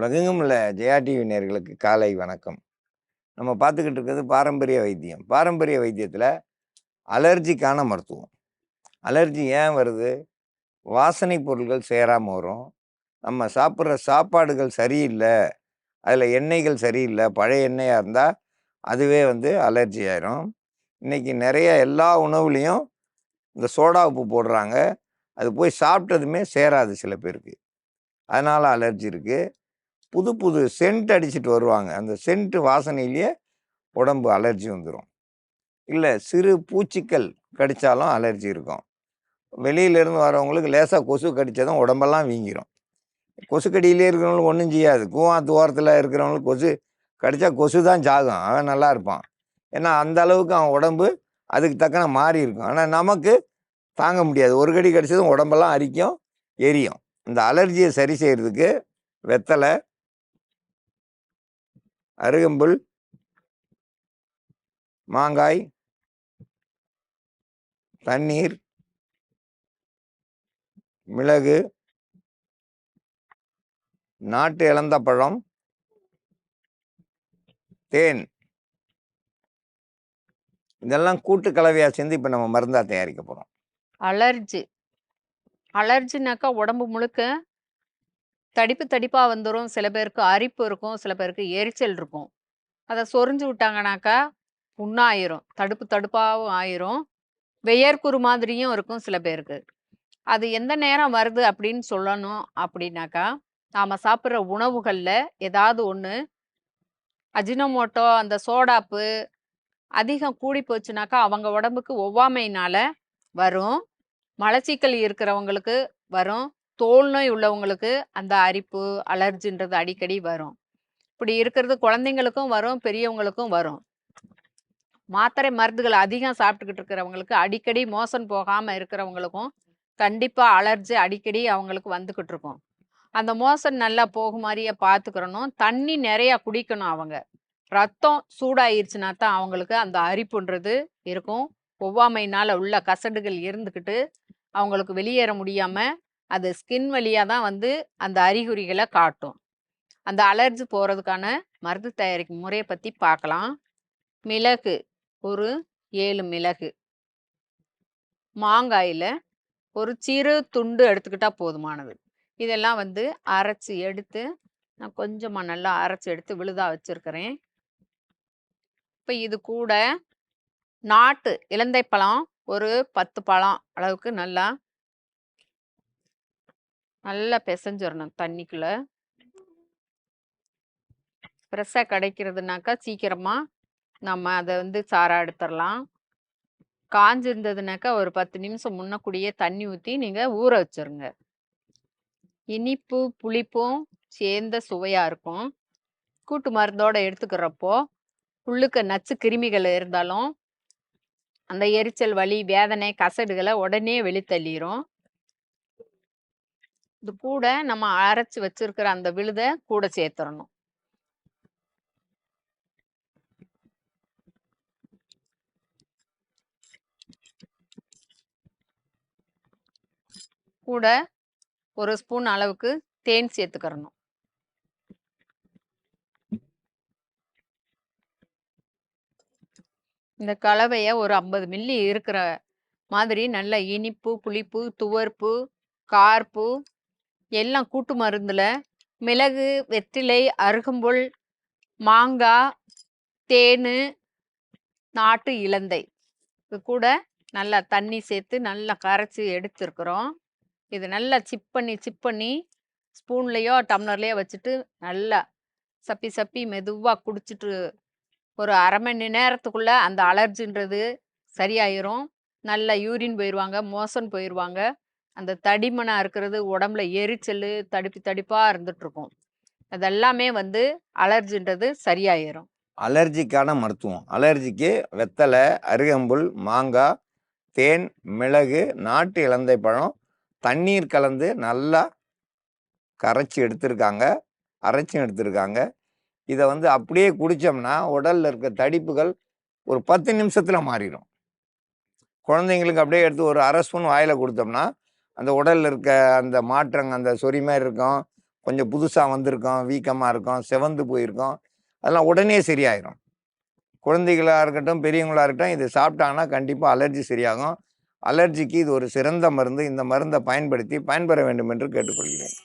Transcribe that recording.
உலகெங்கும் உள்ள ஜெயா டிவி நேயர்களுக்கு காலை வணக்கம். நம்ம பார்த்துக்கிட்டு இருக்கிறது பாரம்பரிய வைத்தியம். பாரம்பரிய வைத்தியத்தில் அலர்ஜிக்கான மருத்துவம். அலர்ஜி ஏன் வருது? வாசனை பொருட்கள் சேராமல் வரும். நம்ம சாப்பிட்ற சாப்பாடுகள் சரியில்லை, அதில் எண்ணெய்கள் சரியில்லை, பழைய எண்ணெயாக இருந்தால் அதுவே அலர்ஜி ஆயிரும். இன்றைக்கி நிறைய எல்லா உணவுலேயும் இந்த சோடா உப்பு போடுறாங்க. அது போய் சாப்பிட்டதுமே சேராது சில பேருக்கு. அதனால் அலர்ஜி இருக்குது. புது புது சென்ட் அடிச்சுட்டு வருவாங்க. அந்த சென்ட் வாசனையிலேயே உடம்பு அலர்ஜி வந்துடும். இல்லை, சிறு பூச்சிக்கள் கடித்தாலும் அலர்ஜி இருக்கும். வெளியிலேருந்து வரவங்களுக்கு லேசாக கொசு கடித்ததும் உடம்பெல்லாம் வீங்கிரும். கொசுக்கடியிலே இருக்கிறவங்களுக்கு ஒன்றும் செய்யாது. கூவாத்து ஓரத்தில் இருக்கிறவங்களுக்கு கொசு கடித்தா கொசு தான் சாகும். அவன் நல்லா இருப்பான். ஏன்னா அந்த அளவுக்கு அவன் உடம்பு அதுக்கு தக்கன மாறி இருக்கும். ஆனால் நமக்கு தாங்க முடியாது. ஒரு கடி கடித்ததும் உடம்பெல்லாம் அரிக்கும், எரியும். இந்த அலர்ஜியை சரி செய்கிறதுக்கு வெத்தலை, அருகம்புல், மாங்காய், தண்ணீர், மிளகு, நாட்டு இலந்த பழம், தேன், இதெல்லாம் கூட்டு கலவையாக சேர்ந்து இப்போ நம்ம மருந்தாக தயாரிக்க போகிறோம். அலர்ஜினாக்கா உடம்பு முழுக்க தடிப்பாக வந்துடும். சில பேருக்கு அரிப்பு இருக்கும், சில பேருக்கு எரிச்சல் இருக்கும். அதை சொரிஞ்சு விட்டாங்கனாக்கா புண்ணாயிரும், தடுப்பாகவும் ஆயிரும், வெயர்க்குரு மாதிரியும் இருக்கும் சில பேருக்கு. அது எந்த நேரம் வருது அப்படின்னு சொல்லணும் அப்படின்னாக்கா, நாம் சாப்பிட்ற உணவுகளில் ஏதாவது ஒன்று அஜினோமோட்டோ, அந்த சோடாப்பு அதிகம் கூடி போச்சுனாக்கா அவங்க உடம்புக்கு ஒவ்வாமையினால வரும். மலச்சிக்கல் இருக்கிறவங்களுக்கு வரும். தோல் நோய் உள்ளவங்களுக்கு அந்த அரிப்பு, அலர்ஜின்றது அடிக்கடி வரும். இப்படி இருக்கிறது குழந்தைங்களுக்கும் வரும், பெரியவங்களுக்கும் வரும். மாத்திரை மருந்துகள் அதிகம் சாப்பிட்டுக்கிட்டு இருக்கிறவங்களுக்கு, அடிக்கடி மோஷன் போகாமல் இருக்கிறவங்களுக்கும் கண்டிப்பாக அலர்ஜி அடிக்கடி அவங்களுக்கு வந்துக்கிட்டு இருக்கும். அந்த மோஷன் நல்லா போகும் மாதிரியே பார்த்துக்கிறணும். தண்ணி நிறையா குடிக்கணும். அவங்க ரத்தம் சூடாயிருச்சுனா தான் அவங்களுக்கு அந்த அரிப்புன்றது இருக்கும். ஒவ்வாமையினால் உள்ள கசடுகள் இருந்துக்கிட்டு அவங்களுக்கு வெளியேற முடியாமல் அது ஸ்கின் வழியாக தான் அந்த அறிகுறிகளை காட்டும். அந்த அலர்ஜி போகிறதுக்கான மருந்து தயாரிக்கும் முறையை பற்றி பார்க்கலாம். மிளகு ஒரு 7 மிளகு, மாங்காயில் ஒரு சிறு துண்டு எடுத்துக்கிட்டால் போதுமானது. இதெல்லாம் அரைச்சி எடுத்து நான் கொஞ்சமாக நல்லா அரைச்சி எடுத்து விழுதாக வச்சுருக்கிறேன். இப்போ இது கூட நாட்டு இலந்தை பழம் ஒரு 10 பழம் அளவுக்கு நல்லா பிசைஞ்சிடணும் தண்ணிக்குள்ள. ஃப்ரெஷ்ஷாக கிடைக்கிறதுனாக்கா சீக்கிரமாக நம்ம அதை சாரா எடுத்துடலாம். காஞ்சிருந்ததுனாக்கா ஒரு 10 நிமிஷம் முன்னக்கூடியே தண்ணி ஊற்றி நீங்கள் ஊற வச்சுருங்க. இனிப்பு புளிப்பும் சேர்ந்த சுவையாக இருக்கும். கூட்டு மருந்தோடு எடுத்துக்கிறப்போ உள்ளுக்க நச்சு கிருமிகள் இருந்தாலும் அந்த எரிச்சல், வலி, வேதனை, கசடுகளை உடனே வெளித்தள்ளிரும். இது கூட நம்ம அரைச்சி வச்சிருக்கிற அந்த விழுதை கூட சேர்த்துடணும். கூட ஒரு ஸ்பூன் அளவுக்கு தேன் சேர்த்துக்கிறணும். இந்த கலவையை ஒரு 50 மில்லி இருக்கிற மாதிரி நல்ல இனிப்பு, புளிப்பு, துவர்ப்பு, கார்ப்பு எல்லாம் கூட்டு மருந்தில் மிளகு, வெற்றிலை, அருகம்புல், மாங்காய், தேன், நாட்டு இலந்தை இது கூட நல்லா தண்ணி சேர்த்து நல்லா கரைச்சி எடுத்துருக்குறோம். இது நல்லா சிப் பண்ணி ஸ்பூன்லேயோ டம்ளர்லேயோ வச்சுட்டு நல்லா சப்பி மெதுவாக குடிச்சிட்டு ஒரு அரை மணி நேரத்துக்குள்ளே அந்த அலர்ஜின்றது சரியாயிரும். நல்லா யூரின் போயிடுவாங்க, மோஷன் போயிடுவாங்க. அந்த தடிமனாக இருக்கிறது உடம்புல எரிச்சல், தடிப்பாக இருந்துகிட்ருக்கும். அதெல்லாமே அலர்ஜின்றது சரியாயிரும். அலர்ஜிக்கான மருத்துவம். அலர்ஜிக்கு வெத்தலை, அருகம்புல், மாங்காய், தேன், மிளகு, நாட்டு இலந்தை பழம், தண்ணீர் கலந்து நல்லா கரைச்சி எடுத்திருக்காங்க, அரைச்சும் எடுத்திருக்காங்க. இதை அப்படியே குடித்தோம்னா உடலில் இருக்க தடிப்புகள் ஒரு 10 நிமிஷத்தில் மாறிடும். குழந்தைங்களுக்கு அப்படியே எடுத்து ஒரு அரை ஸ்பூன் வாயில் கொடுத்தோம்னா அந்த உடலில் இருக்க அந்த மாற்றங்க, அந்த சொறி மாதிரி இருக்கும், கொஞ்சம் புதுசாக வந்திருக்கோம், வீக்கமாக இருக்கும், செவந்து போயிருக்கோம், அதெல்லாம் உடனே சரியாயிரும். குழந்தைகளாக இருக்கட்டும், பெரியவங்களாக இருக்கட்டும், இது சாப்பிட்டாங்கன்னா கண்டிப்பாக அலர்ஜி சரியாகும். அலர்ஜிக்கு இது ஒரு சிறந்த மருந்து. இந்த மருந்தை பயன்படுத்தி பயன்பெற வேண்டும் என்று கேட்டுக்கொள்கிறேன்.